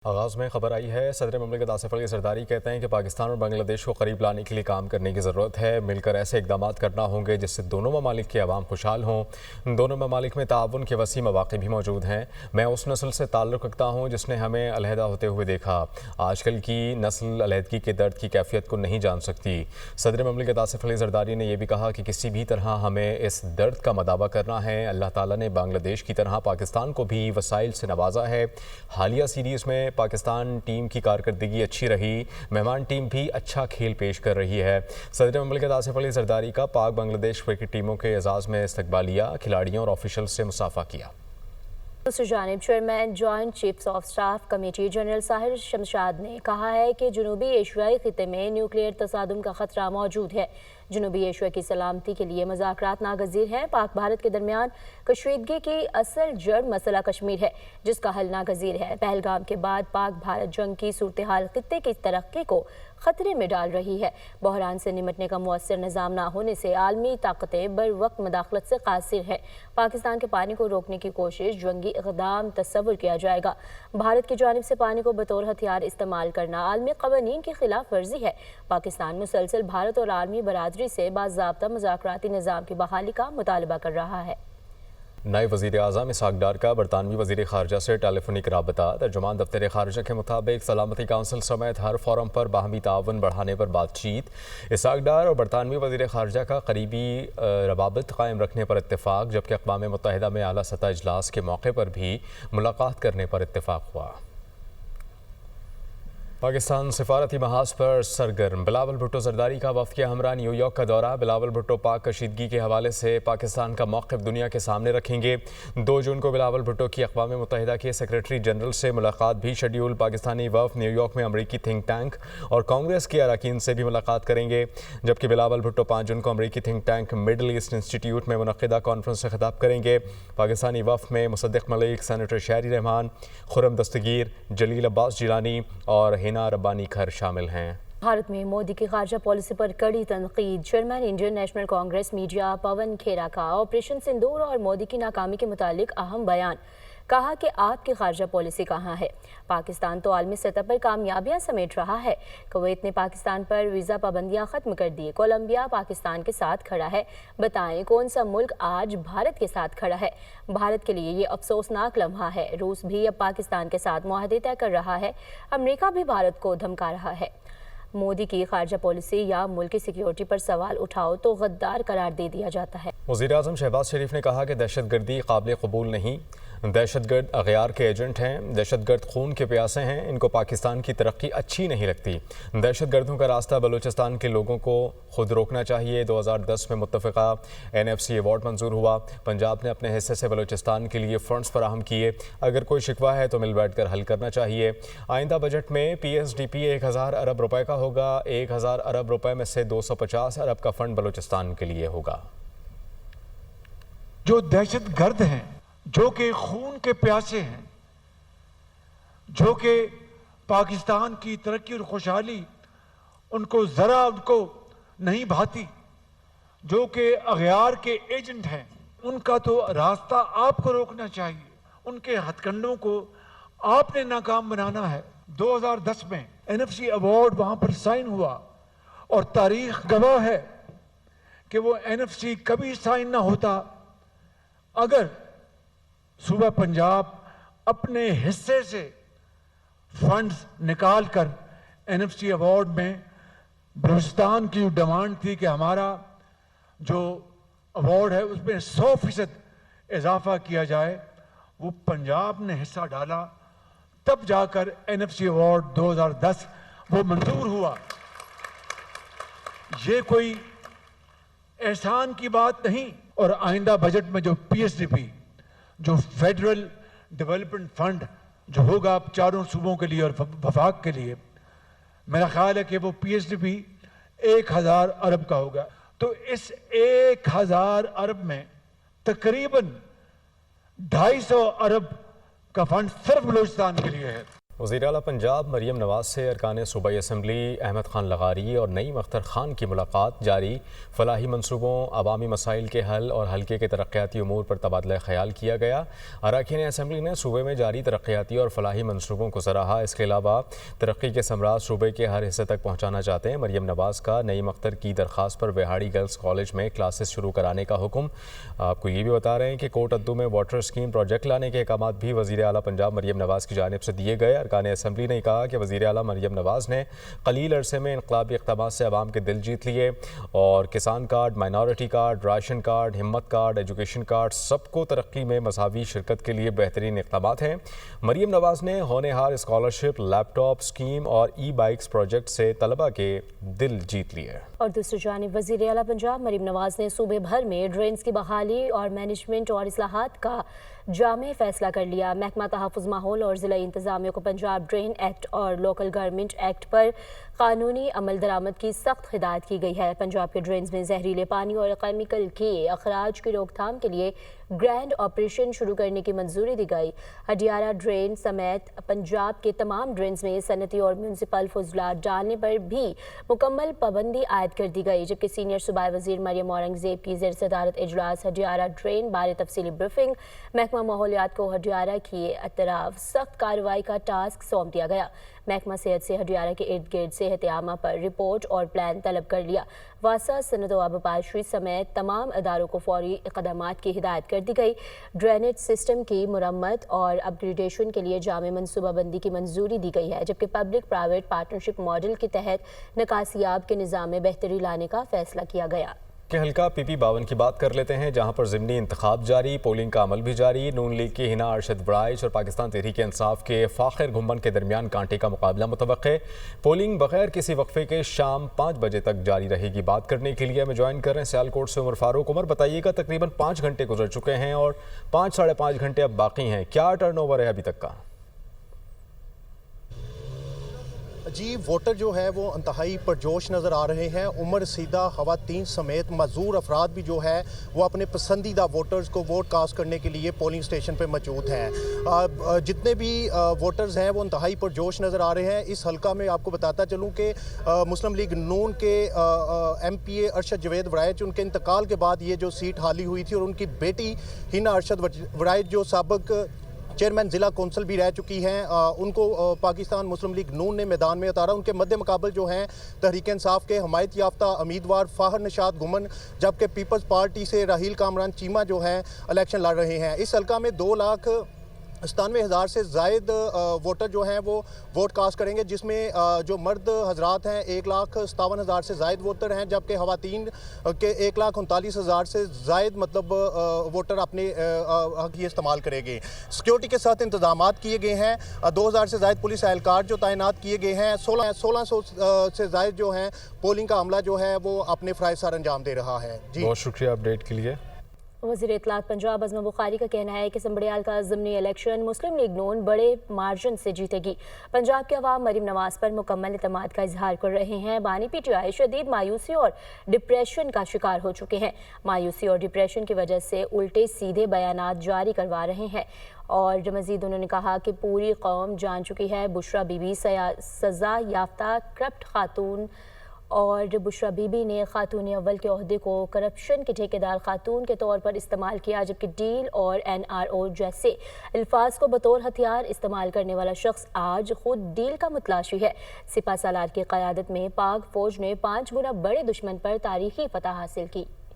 آغاز میں خبر آئی ہے، صدر مملکت آصف علی زرداری کہتے ہیں کہ پاکستان اور بنگلہ دیش کو قریب لانے کے لیے کام کرنے کی ضرورت ہے۔ مل کر ایسے اقدامات کرنا ہوں گے جس سے دونوں ممالک کے عوام خوشحال ہوں۔ دونوں ممالک میں تعاون کے وسیع مواقع بھی موجود ہیں۔ میں اس نسل سے تعلق رکھتا ہوں جس نے ہمیں علیحدہ ہوتے ہوئے دیکھا۔ آج کل کی نسل علیحدگی کے درد کی کیفیت کو نہیں جان سکتی۔ صدر مملکت آصف علی زرداری نے یہ بھی کہا کہ کسی بھی طرح ہمیں اس درد کا مداوع کرنا ہے۔ اللہ تعالیٰ نے بنگلہ دیش کی طرح پاکستان کو بھی وسائل سے نوازا ہے۔ حالیہ سیریز میں پاکستان ٹیم کی کارکردگی اچھی رہی، مہمان ٹیم بھی اچھا کھیل پیش کر رہی ہے۔ صدر مملکت آصف علی زرداری کا پاک بنگلہ دیش کرکٹ ٹیموں کے اعزاز میں استقبالیہ، کھلاڑیوں اور آفیشل سے مصافحہ کیا۔ دوسری جانب chairman joint chiefs of staff committee general Sahir Shamshad نے کہا ہے کہ جنوبی ایشیائی خطے میں نیوکلیئر تصادم کا خطرہ موجود ہے۔ جنوبی ایشیا کی سلامتی کے لیے مذاکرات ناگزیر ہیں۔ پاک بھارت کے درمیان کشیدگی کی اصل جڑ مسئلہ کشمیر ہے جس کا حل ناگزیر ہے۔ پہلگام کے بعد پاک بھارت جنگ کی صورتحال خطے کی ترقی کو خطرے میں ڈال رہی ہے۔ بحران سے نمٹنے کا مؤثر نظام نہ ہونے سے عالمی طاقتیں بر وقت مداخلت سے قاصر ہیں۔ پاکستان کے پانی کو روکنے کی کوشش جنگی اقدام تصور کیا جائے گا۔ بھارت کی جانب سے پانی کو بطور ہتھیار استعمال کرنا عالمی قوانین کی خلاف ورزی ہے۔ پاکستان مسلسل بھارت اور عالمی برادری سے باضابطہ مذاکراتی نظام کی بحالی کا مطالبہ کر رہا ہے۔ نائب وزیر اعظم اسحاق ڈار کا برطانوی وزیر خارجہ سے ٹیلی فونک رابطہ۔ ترجمان دفتر خارجہ کے مطابق سلامتی کونسل سمیت ہر فورم پر باہمی تعاون بڑھانے پر بات چیت۔ اسحاق ڈار اور برطانوی وزیر خارجہ کا قریبی روابط قائم رکھنے پر اتفاق، جبکہ اقوام متحدہ میں اعلیٰ سطح اجلاس کے موقع پر بھی ملاقات کرنے پر اتفاق ہوا۔ پاکستان سفارتی محاذ پر سرگرم، بلاول بھٹو زرداری کا وفد کے ہمراہ نیو یارک کا دورہ۔ بلاول بھٹو پاک کشیدگی کے حوالے سے پاکستان کا موقف دنیا کے سامنے رکھیں گے۔ 2 جون کو بلاول بھٹو کی اقوام متحدہ کے سیکریٹری جنرل سے ملاقات بھی شیڈیول۔ پاکستانی وفد نیو یارک میں امریکی تھنک ٹینک اور کانگریس کے اراکین سے بھی ملاقات کریں گے، جبکہ بلاول بھٹو 5 جون کو امریکی think tank Middle East Institute میں منعقدہ کانفرنس سے خطاب کریں گے۔ پاکستانی وفد میں مصدق ملک، سینیٹر شہری رحمان، خرم دستگیر، جلیل عباس جیلانی اور ہینا ربانی کھر شامل ہیں۔ بھارت میں مودی کی خارجہ پالیسی پر کڑی تنقید۔ Chairman Indian national Congress media Pawan Khera کا آپریشن سندور اور مودی کی ناکامی کے متعلق اہم بیان۔ کہا کہ آپ کی خارجہ پالیسی کہاں ہے؟ پاکستان تو عالمی سطح پر کامیابیاں سمیٹ رہا ہے۔ کویت نے پاکستان پر ویزا پابندیاں ختم کر دی۔ کولمبیا پاکستان کے ساتھ کھڑا ہے۔ بتائیں کون سا ملک آج بھارت کے ساتھ کھڑا ہے؟ بھارت کے لیے یہ افسوسناک لمحہ ہے۔ روس بھی اب پاکستان کے ساتھ معاہدے طے کر رہا ہے۔ امریکہ بھی بھارت کو دھمکا رہا ہے۔ مودی کی خارجہ پالیسی یا ملکی سیکیورٹی پر سوال اٹھاؤ تو غدار قرار دے دیا جاتا ہے۔ وزیر اعظم شہباز شریف نے کہا کہ دہشت گردی قابل قبول نہیں۔ دہشت گرد اغیار کے ایجنٹ ہیں، دہشت گرد خون کے پیاسے ہیں، ان کو پاکستان کی ترقی اچھی نہیں لگتی۔ دہشت گردوں کا راستہ بلوچستان کے لوگوں کو خود روکنا چاہیے۔ 2010 میں متفقہ NFC ایوارڈ منظور ہوا۔ پنجاب نے اپنے حصے سے بلوچستان کے لیے فنڈز فراہم کیے۔ اگر کوئی شکوہ ہے تو مل بیٹھ کر حل کرنا چاہیے۔ آئندہ بجٹ میں PSDP 1000 ارب روپے کا ہوگا۔ 1000 ارب روپے میں سے 250 ارب کا فنڈ بلوچستان کے لیے ہوگا۔ جو دہشت گرد ہیں، جو کہ خون کے پیاسے ہیں، جو کہ پاکستان کی ترقی اور خوشحالی ان کو نہیں بھاتی، جو کہ اغیار کے ایجنٹ ہیں، ان کا تو راستہ آپ کو روکنا چاہیے۔ ان کے ہتھ کنڈوں کو آپ نے ناکام بنانا ہے۔ 2010 میں NFC ایوارڈ وہاں پر سائن ہوا اور تاریخ گواہ ہے کہ وہ NFC کبھی سائن نہ ہوتا اگر صوبہ پنجاب اپنے حصے سے فنڈز نکال کر NFC ایوارڈ میں بلوچستان کی ڈیمانڈ تھی کہ ہمارا جو ایوارڈ ہے اس میں 100% اضافہ کیا جائے، وہ پنجاب نے حصہ ڈالا، تب جا کر NFC ایوارڈ 2010 وہ منظور ہوا۔ یہ کوئی احسان کی بات نہیں۔ اور آئندہ بجٹ میں جو PSDP جو فیڈرل ڈیولپمنٹ فنڈ جو ہوگا چاروں صوبوں کے لیے اور وفاق کے لیے، میرا خیال ہے کہ وہ PSDP 1000 ارب کا ہوگا۔ تو اس 1000 ارب میں تقریباً 250 ارب کا فنڈ صرف بلوچستان کے لیے ہے۔ वज़ीर आला पंजाब मरीम नवाज से अरकान सूबाई असम्बली अहमद खान लगारी और नईम अख्तर खान की मुलाकात जारी। फलाही मनसूबों, अवामी मसाइल के हल और हल्के के तरक्याती उमूर पर तबादला ख्याल किया गया। अरकान असम्बली ने सूबे में जारी तरक्याती और फलाही मनसूबों को सराहा। इसके अलावा तरक्की के समराज सूबे के हर हिस्से तक पहुँचाना चाहते हैं। मरीम नवाज का नईम अख्तर की दरख्वास्त पर विहाड़ी गर्ल्स कॉलेज में क्लासेस शुरू कराने का हुक्म। आपको ये भी बता रहे हैं कि कोट अद्दू में वाटर स्कीम प्रोजेक्ट लाने के अहकाम भी वज़ीर आला पंजाब मरीम नवाज की जानिब से दिए गए। अरकान असम्बली ने कहा कि वज़ीर आला मरीम नवाज ने कलील अरसे में इनकलाबी इक़दाम से अवाम के दिल जीत लिए और किसान card, minority card, ration card, हिम्मत कार्ड, एजुकेशन कार्ड, सबको तरक्की में मसावी शिरकत के लिए बेहतरीन इक़दाम हैं। मरीम नवाज ने होनहार स्कॉलरशिप, लैपटॉप स्कीम और ई बाइक्स प्रोजेक्ट से तलबा के दिल जीत लिए। और दूसरी जानिब वज़ीर आला पंजाब मरीम नवाज ने सूबे भर में ड्रेन्स की बहाली और मैनेजमेंट और इस्लाहात का जामे फैसला कर लिया। महकमा तहफ़्फ़ुज़ माहौल और ज़िला इंतज़ामिया को पंजाब ड्रेन एक्ट और लोकल गवर्नमेंट एक्ट पर कानूनी अमल दरामद की सख्त हिदायत की गई है। पंजाब के ड्रेन्स में जहरीले पानी और केमिकल के अखराज की रोकथाम के लिए ग्रैंड ऑपरेशन शुरू करने की मंजूरी दी गई। हडियारा ड्रेन समेत पंजाब के तमाम ड्रेन्स में सनती और म्यूनसिपल फजलात डालने पर भी मुकम्मल पाबंदी आयद कर दी गई। जबकि सीनियर सूबाई वज़ीर मरियम औरंगज़ेब की ज़ेर सदारत इजलास हडियारा ड्रेन बारे तफसीली ब्रीफिंग। महकमा माहौलियात को हडियारा की अतराफ सख्त कार्रवाई का टास्क सौंप दिया गया। महकमा सेहत से हडियारा के इर्द गिर्द सेहत आमा पर रिपोर्ट और प्लान तलब कर लिया। वासा, सनद व आबपाशी समेत तमाम अदारों को फौरी इक़दामात की हिदायत कर दी गई। ड्रेनेज सिस्टम की मुरम्मत और अपग्रेडेशन के लिए जामे मनसूबाबंदी की मंजूरी दी गई है। जबकि पब्लिक प्राइवेट पार्टनरशिप मॉडल के तहत निकासियाब के निज़ाम में बेहतरी लाने का फैसला किया गया। के हल्का PP 52 की बात कर लेते हैं, जहां पर ज़िमनी इंतखाब जारी, पोलिंग का अमल भी जारी। नून लीग की हिना अरशद वड़ाइच और पाकिस्तान तहरीक इंसाफ के फ़ाखिर घुम्मन के दरमियान कांटे का मुकाबला मुतवक्के। पोलिंग बगैर किसी वक्फे के शाम 5 बजे तक जारी रहेगी। बात करने के लिए हमें ज्वाइन कर रहे हैं सियालकोट से उमर फारूक। उमर, बताइएगा, तकरीबन 5 घंटे गुजर चुके हैं और 5 साढ़े 5 घंटे अब बाकी हैं, क्या टर्नओवर है अभी तक का? जी, वोटर जो है वो इंतहाई परजोश नज़र आ रहे हैं। उम्र सीधा ख़वातीन समेत मज़ूर अफराद भी जो है वो अपने पसंदीदा वोटर्स को वोट कास्ट करने के लिए पोलिंग स्टेशन पर मौजूद हैं। जितने भी वोटर्स हैं वो इंतहाई परजोश नज़र आ रहे हैं। इस हल्का में आपको बताता चलूँ कि मुस्लिम लीग नून के MPA अरशद जवेद वड़ाइच, उनके इंतकाल के बाद ये जो सीट खाली हुई थी और उनकी बेटी हिना अरशद वड़ाइच जो साबिक चेयरमैन ज़िला कौंसल भी रह चुकी हैं, उनको पाकिस्तान मुस्लिम लीग नून ने मैदान में उतारा। उनके मद्दे मुकाबल जो हैं तहरीक इंसाफ के हमायत याफ्ता उम्मीदवार फ़ाहर निशात गुमन, जबकि पीपल्स पार्टी से राहील कामरान चीमा जो हैं इलेक्शन लड़ रहे हैं। इस हल्का में 2,97,000 से ज़ायद वोटर जो हैं वो वोट कास्ट करेंगे, जिसमें जो मर्द हजरात हैं 1,57,000 से ज़ायद वोटर हैं, जबकि ख़वातीन के 1,39,000 से ज़ायद मतलब वोटर अपने हक ही इस्तेमाल करेंगे। सिक्योरिटी के साथ इंतजाम किए गए हैं। 2,000 से ज़ायद पुलिस एहलकार जो तैनात किए गए हैं। 1600 से ज़ायद जो हैं पोलिंग का अमला जो है वो अपने फ़राइज़ सर अंजाम दे रहा है। जी, बहुत शुक्रिया अपडेट के लिए। वज़ीर इत्तलात पंजाब अज़मा बुखारी का कहना है कि संबड़ियाल का ज़िमनी इलेक्शन मुस्लिम लीग नून बड़े मार्जिन से जीतेगी। पंजाब के अवाम मरीम नवाज पर मुकम्मल एतमाद का इजहार कर रहे हैं। बानी PTI शदीद मायूसी और डिप्रेशन का शिकार हो चुके हैं। मायूसी और डिप्रेशन की वजह से उल्टे सीधे बयानात जारी करवा रहे हैं। और मज़ीद उन्होंने कहा कि पूरी कौम जान चुकी है बुशरा बीबी सज़ा याफ्ता करप्ट खातून और बुशरा बीबी ने खातून अव्वल के ओहदे को करप्शन के ठेकेदार खातून के तौर पर इस्तेमाल किया, जबकि डील और NRO जैसे अल्फाज को बतौर हथियार इस्तेमाल करने वाला शख्स आज खुद डील का मुतलाशी है। सिपा सालार की क़यादत में पाक फ़ौज ने 5 गुना बड़े दुश्मन पर तारीखी फतह हासिल की।